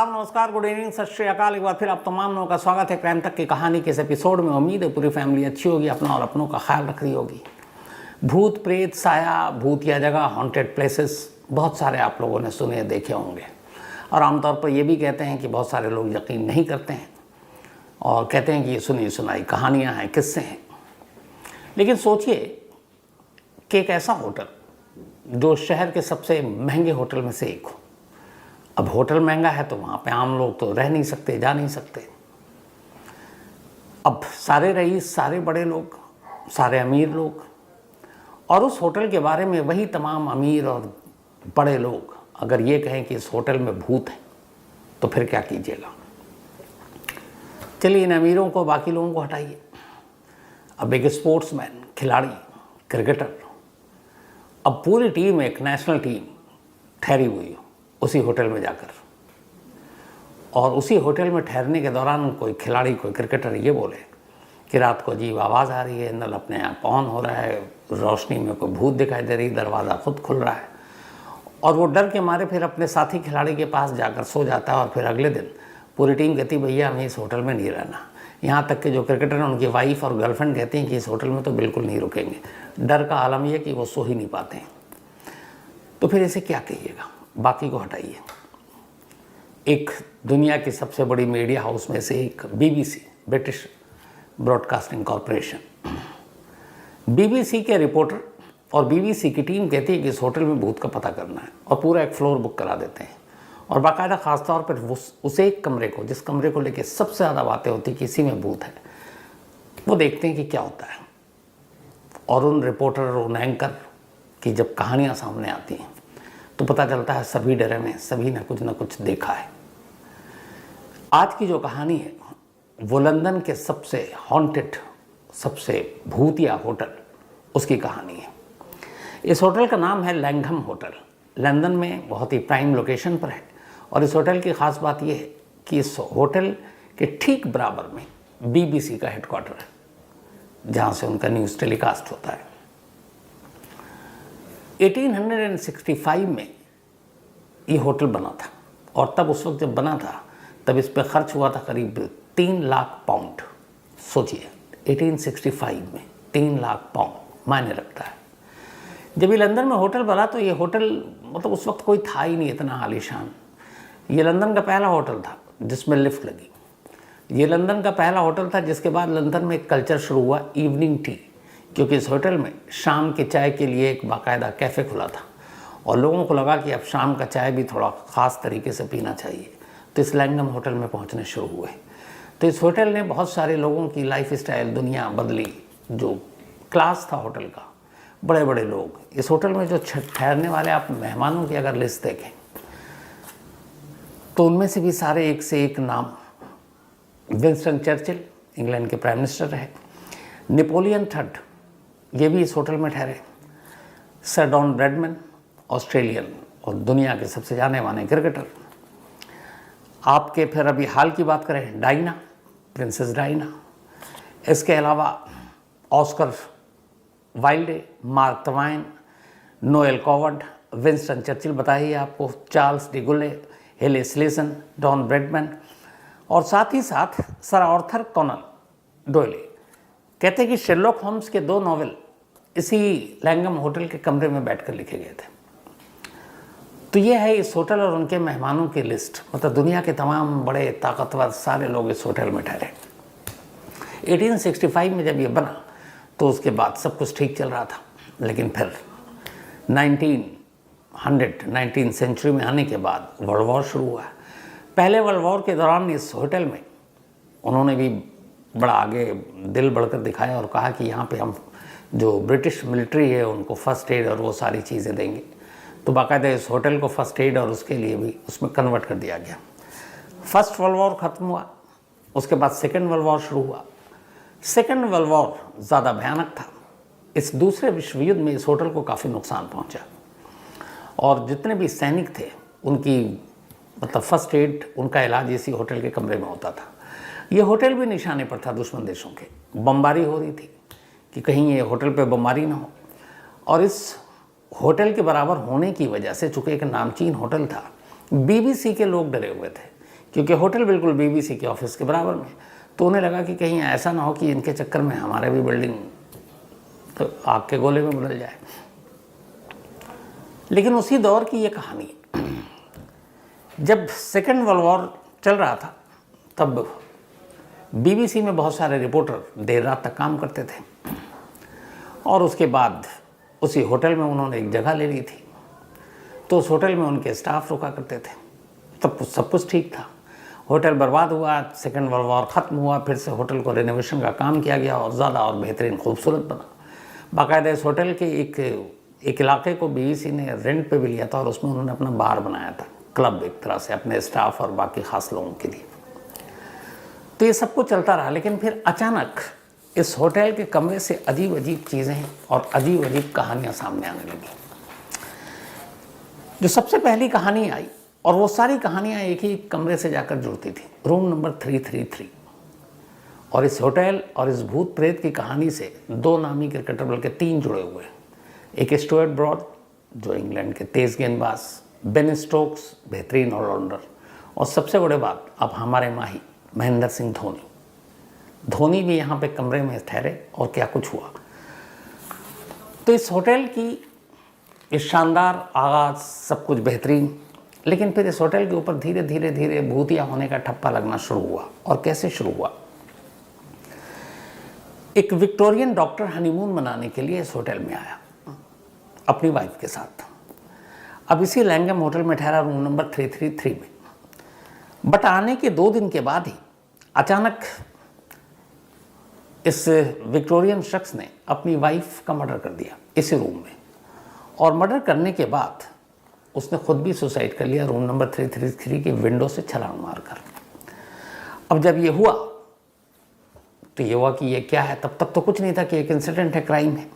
नमस्कार, good evening, सत श्री अकाल। एक बार फिर आप तमाम लोगों का स्वागत है क्राइम तक की कहानी के इस एपिसोड में। उम्मीद है पूरी फैमिली अच्छी होगी, अपना और अपनों का ख्याल रख रही होगी। भूत प्रेत, साया, भूतिया जगह, हॉन्टेड प्लेसेस बहुत सारे आप लोगों ने सुने देखे होंगे। और आमतौर पर ये भी कहते हैं कि बहुत सारे लोग यकीन नहीं करते हैं और कहते हैं कि ये सुनी सुनाई कहानियाँ हैं, किस्से हैं। लेकिन सोचिए कि एक ऐसा होटल जो शहर के सबसे महंगे होटल में से एक हो। अब होटल महंगा है तो वहाँ पे आम लोग तो रह नहीं सकते, जा नहीं सकते। अब सारे रईस, सारे बड़े लोग, सारे अमीर लोग, और उस होटल के बारे में वही तमाम अमीर और बड़े लोग अगर ये कहें कि इस होटल में भूत है तो फिर क्या कीजिएगा। चलिए इन अमीरों को, बाकी लोगों को हटाइए। अब एक स्पोर्ट्समैन, खिलाड़ी, क्रिकेटर, अब पूरी टीम, एक नेशनल टीम ठहरी हुई हो उसी होटल में जाकर, और उसी होटल में ठहरने के दौरान कोई खिलाड़ी, कोई क्रिकेटर ये बोले कि रात को अजीब आवाज़ आ रही है, नल अपने आप ऑन हो रहा है, रोशनी में कोई भूत दिखाई दे रही, दरवाज़ा खुद खुल रहा है, और वो डर के मारे फिर अपने साथी खिलाड़ी के पास जाकर सो जाता है। और फिर अगले दिन पूरी टीम कहती भैया हमें इस होटल में नहीं रहना। यहाँ तक कि जो क्रिकेटर हैं उनकी वाइफ और गर्लफ्रेंड कहती हैं कि इस होटल में तो बिल्कुल नहीं रुकेंगे। डर का आलम यह कि वो सो ही नहीं पाते हैं। तो फिर इसे क्या कहिएगा, बाकी को हटाइए। एक दुनिया की सबसे बड़ी मीडिया हाउस में से एक BBC, British broadcasting corporation, BBC के रिपोर्टर और BBC की टीम कहती है कि इस होटल में भूत का पता करना है, और पूरा एक फ्लोर बुक करा देते हैं। और बाकायदा ख़ासतौर पर उस एक कमरे को, जिस कमरे को लेके सबसे ज़्यादा बातें होती कि इसी में भूत है, वो देखते हैं कि क्या होता है। और उन रिपोर्टर और उन एंकर की जब कहानियाँ सामने आती हैं तो पता चलता है सभी डरे में, सभी ने कुछ ना कुछ देखा है। आज की जो कहानी है वो लंदन के सबसे हॉन्टेड, सबसे भूतिया होटल, उसकी कहानी है। इस होटल का नाम है लैंघम होटल। लंदन में बहुत ही प्राइम लोकेशन पर है। और इस होटल की ख़ास बात यह है कि इस होटल के ठीक बराबर में BBC का हेडक्वार्टर है, जहाँ से उनका न्यूज़ टेलीकास्ट होता है। 1865 में ये होटल बना था, और तब उस वक्त जब बना था तब इस पर खर्च हुआ था करीब 3 लाख पाउंड। सोचिए 1865 में 3 लाख पाउंड मायने रखता है। जब ये लंदन में होटल बना तो ये होटल मतलब उस वक्त कोई था ही नहीं इतना आलीशान। ये लंदन का पहला होटल था जिसमें लिफ्ट लगी। ये लंदन का पहला होटल था जिसके बाद लंदन में एक कल्चर शुरू हुआ, इवनिंग टी, क्योंकि इस होटल में शाम के चाय के लिए एक बाकायदा कैफ़े खुला था, और लोगों को लगा कि अब शाम का चाय भी थोड़ा ख़ास तरीके से पीना चाहिए, तो इस लैंघम होटल में पहुंचने शुरू हुए। तो इस होटल ने बहुत सारे लोगों की लाइफ स्टाइल, दुनिया बदली। जो क्लास था होटल का, बड़े बड़े लोग इस होटल में जो ठहरने वाले, आप मेहमानों की अगर लिस्ट देखें तो उनमें से भी सारे एक से एक नाम। विंस्टन चर्चिल इंग्लैंड के प्राइम मिनिस्टर रहे, नेपोलियन थर्ड ये भी इस होटल में ठहरे, सर डॉन ब्रैडमैन ऑस्ट्रेलियन और दुनिया के सबसे जाने माने क्रिकेटर। आपके फिर अभी हाल की बात करें, डायना, प्रिंसेस डायना। इसके अलावा Oscar Wilde, Mark Twain, Noel Coward, Winston Churchill बताइए आपको, चार्ल्स डी गुले, हेले स्लेसन, डॉन ब्रैडमैन, और साथ ही साथ सर आर्थर कॉनन डोयले। कहते हैं कि शेरलॉक होम्स के 2 नॉवेल इसी लैंघम होटल के कमरे में बैठकर लिखे गए थे। तो ये है इस होटल और उनके मेहमानों की लिस्ट। मतलब दुनिया के तमाम बड़े ताकतवर सारे लोग इस होटल में ठहरे। 1865 में जब ये बना तो उसके बाद सब कुछ ठीक चल रहा था, लेकिन फिर 19 सेंचुरी में आने के बाद वर्ल्ड वॉर शुरू हुआ। पहले वर्ल्ड वॉर के दौरान इस होटल में उन्होंने भी बड़ा आगे दिल बढ़कर दिखाया और कहा कि यहाँ पे हम जो ब्रिटिश मिलिट्री है उनको फ़र्स्ट एड और वो सारी चीज़ें देंगे। तो बाकायदा इस होटल को फ़र्स्ट एड और उसके लिए भी उसमें कन्वर्ट कर दिया गया। फर्स्ट वर्ल्ड वॉर ख़त्म हुआ, उसके बाद सेकेंड वर्ल्ड वॉर शुरू हुआ। सेकेंड वर्ल्ड वॉर ज़्यादा भयानक था। इस दूसरे विश्व युद्ध में इस होटल को काफ़ी नुकसान पहुँचा, और जितने भी सैनिक थे उनकी मतलब फर्स्ट एड, उनका इलाज इसी होटल के कमरे में होता था। ये होटल भी निशाने पर था दुश्मन देशों के। बमबारी हो रही थी कि कहीं ये होटल पे बमबारी ना हो, और इस होटल के बराबर होने की वजह से, चूँकि एक नामचीन होटल था, BBC के लोग डरे हुए थे क्योंकि होटल बिल्कुल बीबीसी के ऑफिस के बराबर में। तो उन्हें लगा कि कहीं ऐसा ना हो कि इनके चक्कर में हमारे भी बिल्डिंग तो आग के गोले में बदल जाए। लेकिन उसी दौर की ये कहानी है, जब सेकेंड वर्ल्ड वॉर चल रहा था तब बीबीसी में बहुत सारे रिपोर्टर देर रात तक काम करते थे, और उसके बाद उसी होटल में उन्होंने एक जगह ले ली थी। तो उस होटल में उनके स्टाफ रुका करते थे। तब सब कुछ ठीक था। होटल बर्बाद हुआ, सेकेंड वर्ल्ड वॉर ख़त्म हुआ, फिर से होटल को रेनोवेशन का काम किया गया और ज़्यादा और बेहतरीन खूबसूरत बना। बाकायदा इस होटल के एक इलाके को बीबीसी ने रेंट पे भी लिया था और उसमें उन्होंने अपना बार बनाया था, क्लब एक तरह से अपने स्टाफ और बाकी ख़ास लोगों के लिए। तो ये सब कुछ चलता रहा, लेकिन फिर अचानक इस होटल के कमरे से अजीब अजीब चीज़ें और अजीब अजीब कहानियाँ सामने आने लगी। जो सबसे पहली कहानी आई, और वो सारी कहानियाँ एक ही कमरे से जाकर जुड़ती थी, रूम नंबर 333। और इस होटल और इस भूत प्रेत की कहानी से दो नामी क्रिकेटर, बल्कि तीन जुड़े हुए हैं। एक स्टुअर्ट ब्रॉड जो इंग्लैंड के तेज़ गेंदबाज, बेन स्टोक्स बेहतरीन ऑलराउंडर, और सबसे बड़े बात अब हमारे माही महेंद्र सिंह धोनी। धोनी भी यहाँ पे कमरे में ठहरे और क्या कुछ हुआ। तो इस होटल की इस शानदार आगाज़, सब कुछ बेहतरीन, लेकिन फिर इस होटल के ऊपर धीरे धीरे धीरे भूतिया होने का ठप्पा लगना शुरू हुआ। और कैसे शुरू हुआ? एक विक्टोरियन डॉक्टर हनीमून मनाने के लिए इस होटल में आया अपनी वाइफ के साथ। अब इसी लैंगम होटल में ठहरा, रूम नंबर 333 में। बट आने के 2 दिन के बाद ही अचानक इस विक्टोरियन शख्स ने अपनी वाइफ का मर्डर कर दिया इसी रूम में, और मर्डर करने के बाद उसने खुद भी सुसाइड कर लिया रूम नंबर 333 की विंडो से छलांग मारकर। अब जब ये हुआ तो ये हुआ कि ये क्या है, तब तक तो कुछ नहीं था कि एक इंसिडेंट है, क्राइम है।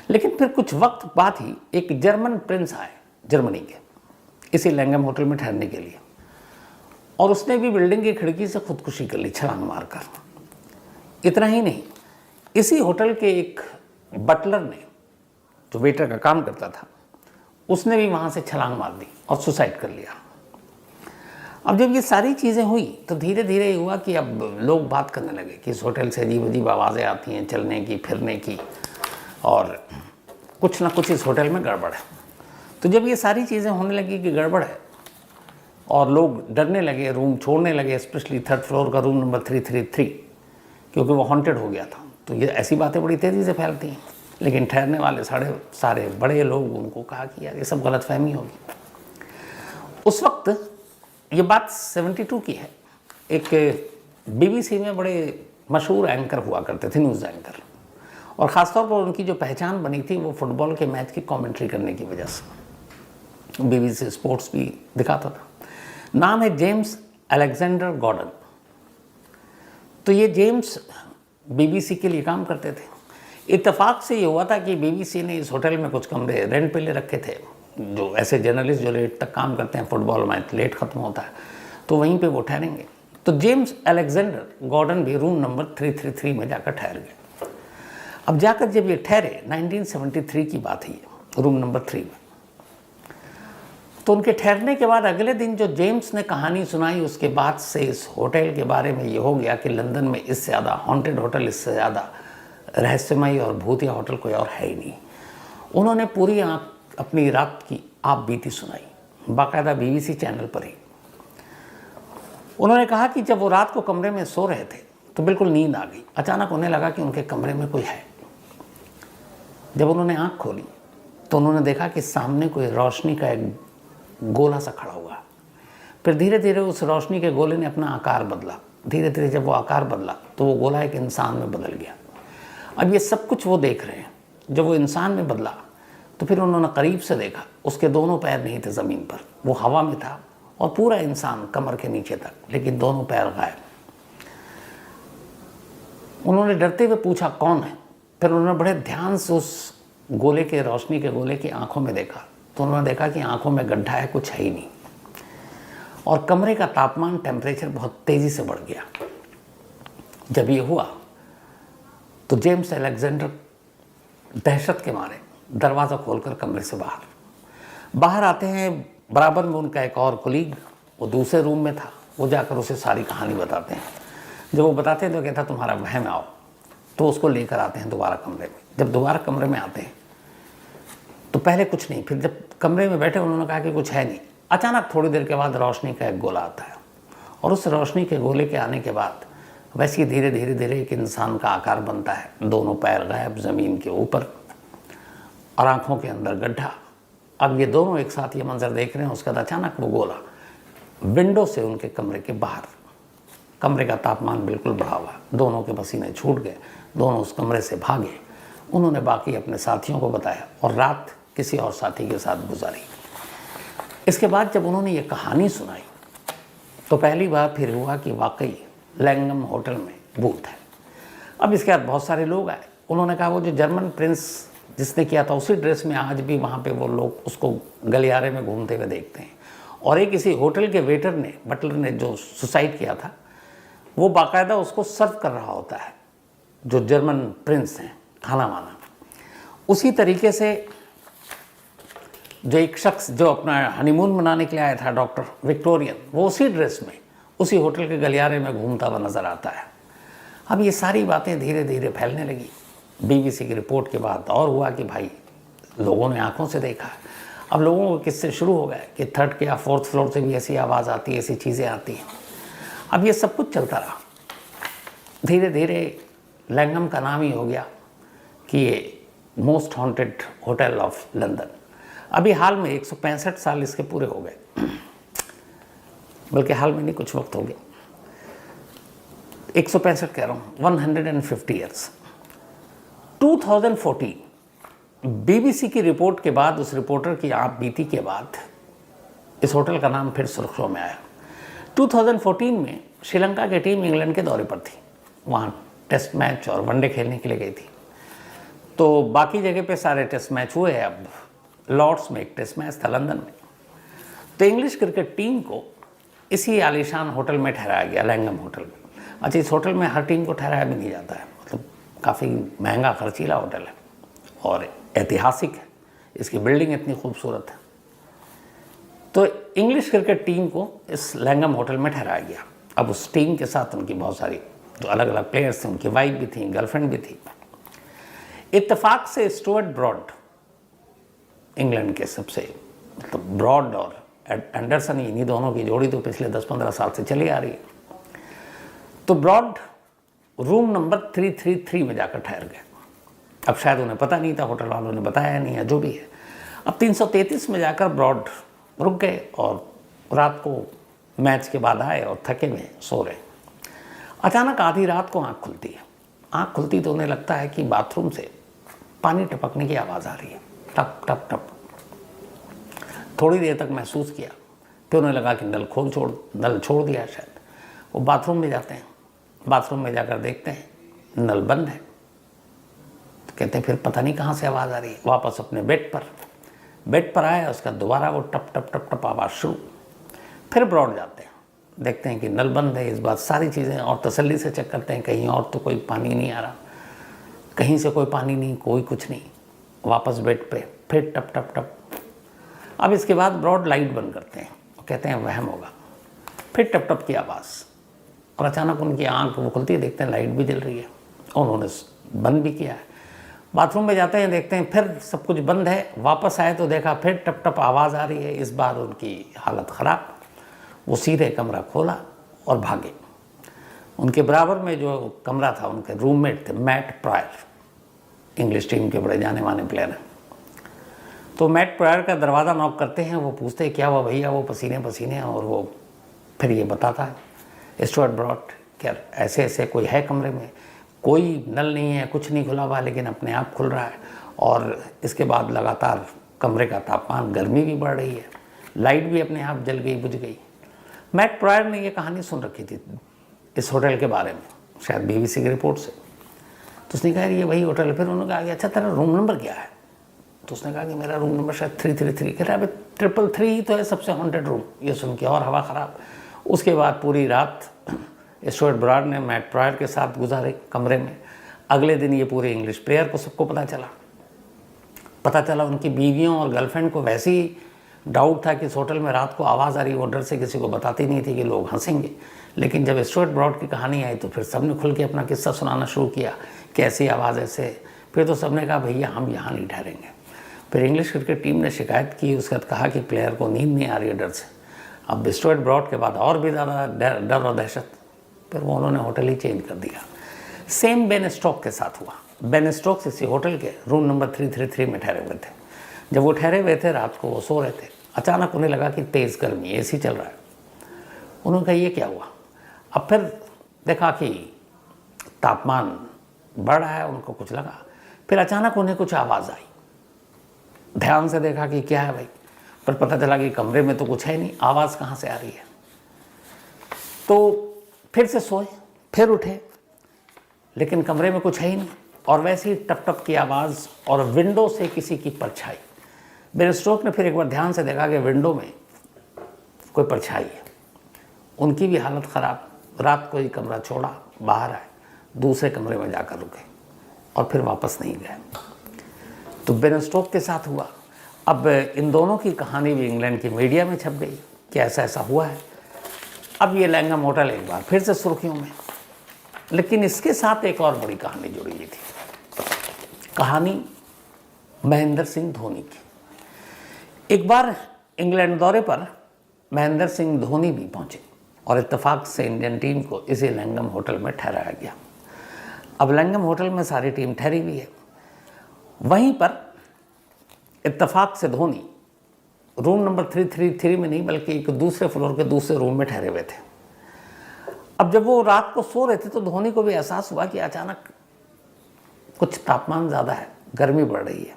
लेकिन फिर कुछ वक्त बाद ही एक जर्मन प्रिंस आए जर्मनी के इसी लैंगम होटल में ठहरने के लिए, और उसने भी बिल्डिंग की खिड़की से खुदकुशी कर ली छलांग मारकर। इतना ही नहीं, इसी होटल के एक बटलर ने, जो वेटर का काम करता था, उसने भी वहाँ से छलांग मार दी और सुसाइड कर लिया। अब जब ये सारी चीज़ें हुई तो धीरे धीरे हुआ कि अब लोग बात करने लगे कि इस होटल से अजीब अजीब आवाज़ें आती हैं, चलने की, फिरने की, और कुछ ना कुछ इस होटल में गड़बड़ है। तो जब ये सारी चीज़ें होने लगी कि गड़बड़ है और लोग डरने लगे, रूम छोड़ने लगे, स्पेशली 3rd फ्लोर का रूम नंबर 333, क्योंकि वो हॉन्टेड हो गया था। तो ये ऐसी बातें बड़ी तेज़ी से फैलती हैं। लेकिन ठहरने वाले सारे बड़े लोग उनको कहा कि यार ये सब गलतफहमी होगी। उस वक्त ये बात 72 की है। एक बीबीसी में बड़े मशहूर एंकर हुआ करते थे, न्यूज़ एंकर, और ख़ासतौर पर उनकी जो पहचान बनी थी वो फुटबॉल के मैच की कमेंट्री करने की वजह से। बीबीसी स्पोर्ट्स भी दिखाता था। नाम है जेम्स अलेक्जेंडर गॉर्डन। तो ये जेम्स बीबीसी के लिए काम करते थे। इत्तेफाक से ये हुआ था कि बीबीसी ने इस होटल में कुछ कमरे रेंट पे ले रखे थे, जो ऐसे जर्नलिस्ट जो लेट तक काम करते हैं, फुटबॉल मैच लेट ख़त्म होता है तो वहीं पे वो ठहरेंगे। तो जेम्स अलेक्जेंडर गॉर्डन भी रूम नंबर 333 में जाकर ठहर गए। अब जाकर जब ये ठहरे, 1973 की बात है, रूम नंबर 3 में, तो उनके ठहरने के बाद अगले दिन जो जेम्स ने कहानी सुनाई, उसके बाद से इस होटल के बारे में ये हो गया कि लंदन में इससे ज़्यादा हॉन्टेड होटल, इससे ज़्यादा रहस्यमयी और भूतिया होटल कोई और है ही नहीं। उन्होंने पूरी अपनी रात की आप बीती सुनाई, बाकायदा बीबीसी चैनल पर ही। उन्होंने कहा कि जब वो रात को कमरे में सो रहे थे तो बिल्कुल नींद आ गई। अचानक उन्हें लगा कि उनके कमरे में कोई है। जब उन्होंने आँख खोली तो उन्होंने देखा कि सामने कोई रोशनी का एक गोला सा खड़ा हुआ। फिर धीरे धीरे उस रोशनी के गोले ने अपना आकार बदला। धीरे धीरे जब वो आकार बदला तो वो गोला एक इंसान में बदल गया। अब ये सब कुछ वो देख रहे हैं। जब वो इंसान में बदला तो फिर उन्होंने करीब से देखा, उसके दोनों पैर नहीं थे ज़मीन पर, वो हवा में था, और पूरा इंसान कमर के नीचे तक, लेकिन दोनों पैर गायब। उन्होंने डरते हुए पूछा कौन है। फिर उन्होंने बड़े ध्यान से उस गोले के, रोशनी के गोले की आंखों में देखा तो उन्होंने देखा कि आंखों में गड्ढा है, कुछ है ही नहीं। और कमरे का तापमान, टेम्परेचर बहुत तेज़ी से बढ़ गया। जब ये हुआ तो जेम्स अलेक्जेंडर दहशत के मारे दरवाज़ा खोलकर कमरे से बाहर आते हैं। बराबर में उनका एक और कोलीग, वो दूसरे रूम में था, वो जाकर उसे सारी कहानी बताते हैं। जब वो बताते हैं तो कहता तुम्हारा वहम आओ, तो उसको लेकर आते हैं दोबारा कमरे में। जब दोबारा कमरे में आते हैं तो पहले कुछ नहीं, फिर जब कमरे में बैठे उन्होंने कहा कि कुछ है नहीं। अचानक थोड़ी देर के बाद रोशनी का एक गोला आता है, और उस रोशनी के गोले के आने के बाद वैसे ही धीरे धीरे धीरे एक इंसान का आकार बनता है, दोनों पैर गायब ज़मीन के ऊपर और आंखों के अंदर गड्ढा। अब ये दोनों एक साथ ये मंजर देख रहे हैं। उसके बाद अचानक वो गोला विंडो से उनके कमरे के बाहर, कमरे का तापमान बिल्कुल बढ़ा हुआ, दोनों के पसीने छूट गए, दोनों उस कमरे से भागे। उन्होंने बाकी अपने साथियों को बताया और रात किसी और साथी के साथ गुजारी। इसके बाद जब उन्होंने ये कहानी सुनाई तो पहली बार फिर हुआ कि वाकई लैंगम होटल में भूत है। अब इसके बाद बहुत सारे लोग आए, उन्होंने कहा वो जो जर्मन प्रिंस जिसने किया था उसी ड्रेस में आज भी वहाँ पे वो लोग उसको गलियारे में घूमते हुए देखते हैं। और एक किसी होटल के वेटर ने, बटलर ने जो सुसाइड किया था, वो बाकायदा उसको सर्व कर रहा होता है, जो जर्मन प्रिंस हैं, खाना वाना। उसी तरीके से जो एक शख्स जो अपना हनीमून मनाने के लिए आया था, डॉक्टर विक्टोरियन, वो उसी ड्रेस में उसी होटल के गलियारे में घूमता हुआ नज़र आता है। अब ये सारी बातें धीरे धीरे फैलने लगी। बीबीसी की रिपोर्ट के बाद और हुआ कि भाई लोगों ने आंखों से देखा। अब लोगों को किससे शुरू हो गया कि थर्ड के या फोर्थ फ्लोर से भी ऐसी आवाज़ आती है, ऐसी चीज़ें आती हैं। अब ये सब कुछ चलता रहा। धीरे धीरे लैंगम का नाम ही हो गया कि ये most haunted hotel of London. अभी हाल में 165 साल इसके पूरे हो गए, बल्कि हाल में नहीं, कुछ वक्त हो गया, 165 कह रहा हूँ, 150 ईयर्स। 2014 बीबीसी की रिपोर्ट के बाद, उस रिपोर्टर की आप बीती के बाद इस होटल का नाम फिर सुर्खियों में आया। 2014 में श्रीलंका की टीम इंग्लैंड के दौरे पर थी, वहाँ टेस्ट मैच और वनडे खेलने के लिए गई थी। तो बाकी जगह पे सारे टेस्ट मैच हुए हैं, अब लॉर्ड्स में एक टेस्ट मैच था लंदन में। तो इंग्लिश क्रिकेट टीम को इसी आलीशान होटल में ठहराया गया, लैंगम होटल में। अच्छा, इस होटल में हर टीम को ठहराया भी नहीं जाता है, मतलब काफ़ी महंगा खर्चीला होटल है और ऐतिहासिक है, इसकी बिल्डिंग इतनी खूबसूरत है। तो इंग्लिश क्रिकेट टीम को इस लैंगम होटल में ठहराया गया। अब उस टीम के साथ उनकी बहुत सारी जो अलग अलग प्लेयर्स थे, उनकी वाइफ भी थी, गर्लफ्रेंड भी थी। इत्तेफाक से स्टुअर्ट ब्रॉड, इंग्लैंड के सबसे, मतलब ब्रॉड और एंडरसन, इन्हीं दोनों की जोड़ी तो पिछले 10-15 साल से चली आ रही है। तो ब्रॉड रूम नंबर 333 में जाकर ठहर गए। अब शायद उन्हें पता नहीं था, होटल वालों ने बताया नहीं है, जो भी है। अब 333 में जाकर ब्रॉड रुक गए और रात को मैच के बाद आए और थके हुए सो रहे। अचानक आधी रात को आँख खुलती है। आँख खुलती तो उन्हें लगता है कि बाथरूम से पानी टपकने की आवाज़ आ रही है, टप टप टप। थोड़ी देर तक महसूस किया, फिर उन्हें लगा कि नल छोड़ दिया शायद। वो बाथरूम में जाते हैं, बाथरूम में जाकर देखते हैं नल बंद है। तो कहते हैं फिर पता नहीं कहाँ से आवाज़ आ रही है। वापस अपने बेड पर आया, उसका दोबारा वो टप टप टप टप आवाज़ शुरू। फिर ब्रॉड जाते हैं, देखते हैं कि नल बंद है। इस बात सारी चीज़ें और तसल्ली से चेक करते हैं, कहीं और तो कोई पानी नहीं आ रहा, कहीं से कोई पानी नहीं, कोई कुछ नहीं। वापस बेड पे फिर टप टप टप। अब इसके बाद ब्रॉड लाइट बंद करते हैं, कहते हैं वहम होगा। फिर टप टप की आवाज़, और अचानक उनकी आंख वो खुलती है, देखते हैं लाइट भी जल रही है, और उन्होंने बंद भी किया है। बाथरूम में जाते हैं, देखते हैं फिर सब कुछ बंद है। वापस आए तो देखा फिर टप टप आवाज़ आ रही है। इस बार उनकी हालत ख़राब, वो सीधे कमरा खोला और भागे। उनके बराबर में जो कमरा था, उनके रूममेट थे मैट प्रायर, इंग्लिश टीम के बड़े जाने माने प्लेयर हैं। तो मैट प्रायर का दरवाज़ा नॉक करते हैं, वो पूछते हैं क्या हुआ भैया, वो पसीने पसीने हैं। और वो फिर ये बताता है स्टुअर्ट ब्रॉड, क्या ऐसे ऐसे कोई है कमरे में, कोई नल नहीं है, कुछ नहीं खुला हुआ, लेकिन अपने आप खुल रहा है। और इसके बाद लगातार कमरे का तापमान, गर्मी भी बढ़ रही है, लाइट भी अपने आप जल गई, बुझ गई। मैट प्रायर ने ये कहानी सुन रखी थी इस होटल के बारे में, शायद बीबीसी की रिपोर्ट से। तो उसने कहा ये वही होटल है। फिर उन्होंने कहा कि अच्छा तेरा रूम नंबर क्या है? तो उसने कहा कि मेरा रूम नंबर शायद 333। कह रहा है 333 तो है सबसे हॉन्टेड रूम। ये सुन के और हवा ख़राब। उसके बाद पूरी रात स्टुअर्ट ब्रॉड ने मैट प्रायर के साथ गुजारे कमरे में। अगले दिन ये पूरे इंग्लिश प्लेयर को सबको पता चला। उनकी बीवियों और गर्लफ्रेंड को वैसे ही डाउट था कि इस होटल में रात को आवाज़ आ रही, वो डर से किसी को बताती नहीं थी कि लोग हंसेंगे। लेकिन जब स्टुअर्ट ब्रॉड की कहानी आई तो फिर सबने खुल के अपना किस्सा सुनाना शुरू किया, कैसी आवाज़ ऐसे। फिर तो सबने कहा भैया हम यहाँ नहीं ठहरेंगे। फिर इंग्लिश क्रिकेट टीम ने शिकायत की, उसके बाद कहा कि प्लेयर को नींद नहीं आ रही है डर से। अब स्टुअर्ट ब्रॉड के बाद और भी ज़्यादा डर और दहशत, फिर वो उन्होंने होटल ही चेंज कर दिया। सेम बेन स्टोक्स के साथ हुआ। बेन स्टोक्स इसी होटल के रूम नंबर 333 में ठहरे हुए थे। जब वो ठहरे हुए थे, रात को वो सो रहे थे, अचानक उन्हें लगा कि तेज़ गर्मी, एसी चल रहा है। उन्होंने कहा ये क्या हुआ। अब फिर देखा कि तापमान बढ़ रहा है, उनको कुछ लगा। फिर अचानक उन्हें कुछ आवाज़ आई, ध्यान से देखा कि क्या है भाई, पर पता चला कि कमरे में तो कुछ है नहीं, आवाज़ कहाँ से आ रही है। तो फिर से सोए, फिर उठे, लेकिन कमरे में कुछ है ही नहीं, और वैसे ही टप टप की आवाज़ और विंडो से किसी की परछाई। बेन स्टोक्स ने फिर एक बार ध्यान से देखा कि विंडो में कोई परछाई है। उनकी भी हालत ख़राब, रात को ही कमरा छोड़ा, बाहर आए, दूसरे कमरे में जाकर रुके और फिर वापस नहीं गए। तो बेन स्टोक्स के साथ हुआ। अब इन दोनों की कहानी भी इंग्लैंड की मीडिया में छप गई कि ऐसा ऐसा हुआ है। अब ये लैंगम होटल एक बार फिर से सुर्खियों में। लेकिन इसके साथ एक और बड़ी कहानी जुड़ी हुई थी, कहानी महेंद्र सिंह धोनी की। एक बार इंग्लैंड दौरे पर महेंद्र सिंह धोनी भी पहुंचे और इत्तेफाक से इंडियन टीम को इसी लैंगम होटल में ठहराया गया। अब लैंगम होटल में सारी टीम ठहरी हुई है। वहीं पर इत्तेफाक से धोनी रूम नंबर 333 में नहीं, बल्कि एक दूसरे फ्लोर के दूसरे रूम में ठहरे हुए थे। अब जब वो रात को सो रहे थे तो धोनी को भी एहसास हुआ कि अचानक कुछ तापमान ज़्यादा है, गर्मी बढ़ रही है।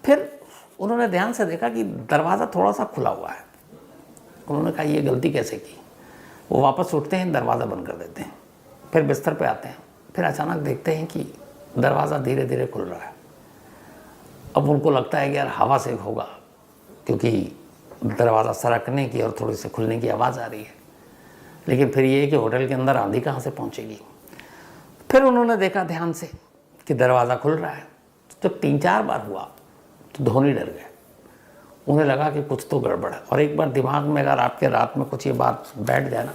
फिर उन्होंने ध्यान से देखा कि दरवाज़ा थोड़ा सा खुला हुआ है। उन्होंने कहा ये गलती कैसे की। वो वापस उठते हैं, दरवाज़ा बंद कर देते हैं, फिर बिस्तर पे आते हैं, फिर अचानक देखते हैं कि दरवाज़ा धीरे धीरे खुल रहा है। अब उनको लगता है कि यार हवा से होगा, क्योंकि दरवाज़ा सरकने की और थोड़ी से खुलने की आवाज़ आ रही है। लेकिन फिर ये है कि होटल के अंदर आंधी कहाँ से पहुँचेगी। फिर उन्होंने देखा ध्यान से कि दरवाज़ा खुल रहा है। जब 3-4 बार हुआ तो धोनी डर गए। उन्हें लगा कि कुछ तो गड़बड़ है, और एक बार दिमाग में अगर आपके रात में कुछ ये बात बैठ जाए ना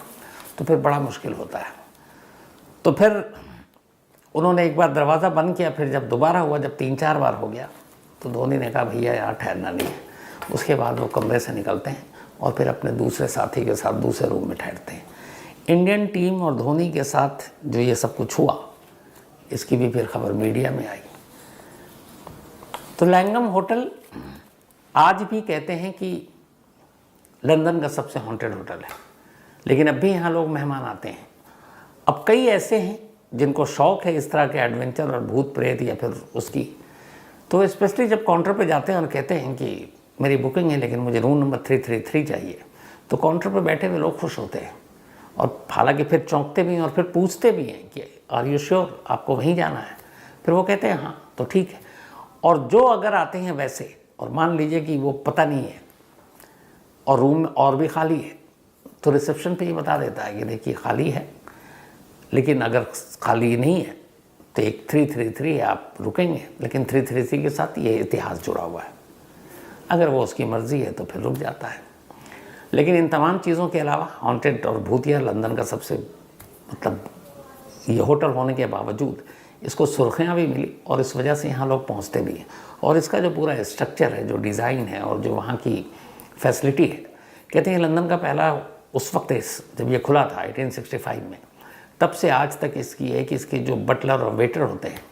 तो फिर बड़ा मुश्किल होता है। तो फिर उन्होंने एक बार दरवाज़ा बंद किया। फिर जब दोबारा हुआ, जब 3-4 बार हो गया, तो धोनी ने कहा भैया यहाँ ठहरना नहीं है। उसके बाद वो कमरे से निकलते हैं और फिर अपने दूसरे साथी के साथ दूसरे रूम में ठहरते हैं। इंडियन टीम और धोनी के साथ जो ये सब कुछ हुआ, इसकी भी फिर खबर मीडिया में आई। तो लैंगम होटल आज भी कहते हैं कि लंदन का सबसे हॉन्टेड होटल है, लेकिन अब भी यहाँ लोग मेहमान आते हैं। अब कई ऐसे हैं जिनको शौक़ है इस तरह के एडवेंचर और भूत प्रेत या फिर उसकी, तो स्पेशली जब काउंटर पे जाते हैं और कहते हैं कि मेरी बुकिंग है लेकिन मुझे रूम नंबर 333 चाहिए, तो काउंटर पे बैठे हुए लोग खुश होते हैं, और हालांकि फिर चौंकते भी हैं और फिर पूछते भी हैं कि आर यू श्योर, आपको वहीं जाना है। फिर वो कहते हैं हाँ तो ठीक है। और जो अगर आते हैं वैसे, और मान लीजिए कि वो पता नहीं है और रूम और भी खाली है, तो रिसेप्शन पे ही बता देता है कि देखिए खाली है, लेकिन अगर खाली नहीं है तो एक 333 है, आप रुकेंगे, लेकिन 333 के साथ ये इतिहास जुड़ा हुआ है। अगर वो उसकी मर्ज़ी है तो फिर रुक जाता है। लेकिन इन तमाम चीज़ों के अलावा हॉन्टेड और भूतिया लंदन का सबसे मतलब ये होटल होने के बावजूद इसको सुर्खियाँ भी मिली, और इस वजह से यहाँ लोग पहुँचते भी हैं। और इसका जो पूरा स्ट्रक्चर है, जो डिज़ाइन है और जो वहाँ की फैसिलिटी है, कहते हैं लंदन का पहला उस वक्त जब ये खुला था 1865 में, तब से आज तक इसकी है कि इसके जो बटलर और वेटर होते हैं,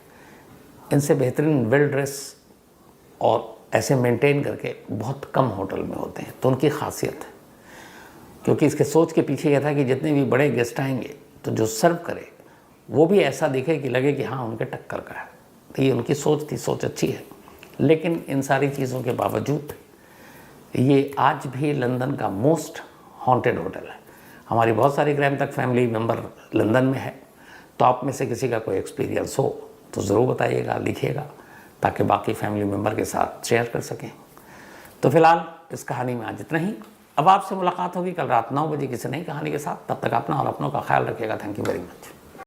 इनसे बेहतरीन वेल ड्रेस और ऐसे मेंटेन करके बहुत कम होटल में होते हैं। तो उनकी खासियत है, क्योंकि इसके सोच के पीछे यह था कि जितने भी बड़े गेस्ट आएंगे तो जो सर्व करे वो भी ऐसा दिखे कि लगे कि हाँ उनके टक्कर का है। तो ये उनकी सोच थी, सोच अच्छी है। लेकिन इन सारी चीज़ों के बावजूद ये आज भी लंदन का मोस्ट हॉन्टेड होटल है। हमारी बहुत सारी क्राइम तक फैमिली मेम्बर लंदन में है, तो आप में से किसी का कोई एक्सपीरियंस हो तो ज़रूर बताइएगा, लिखिएगा, ताकि बाकी फैमिली मेम्बर के साथ शेयर कर सकें। तो फिलहाल इस कहानी में आज इतना ही। अब आपसे मुलाकात होगी कल रात 9 बजे किसी नई कहानी के साथ। तब तक अपना और अपनों का ख्याल रखिएगा। Thank you very much.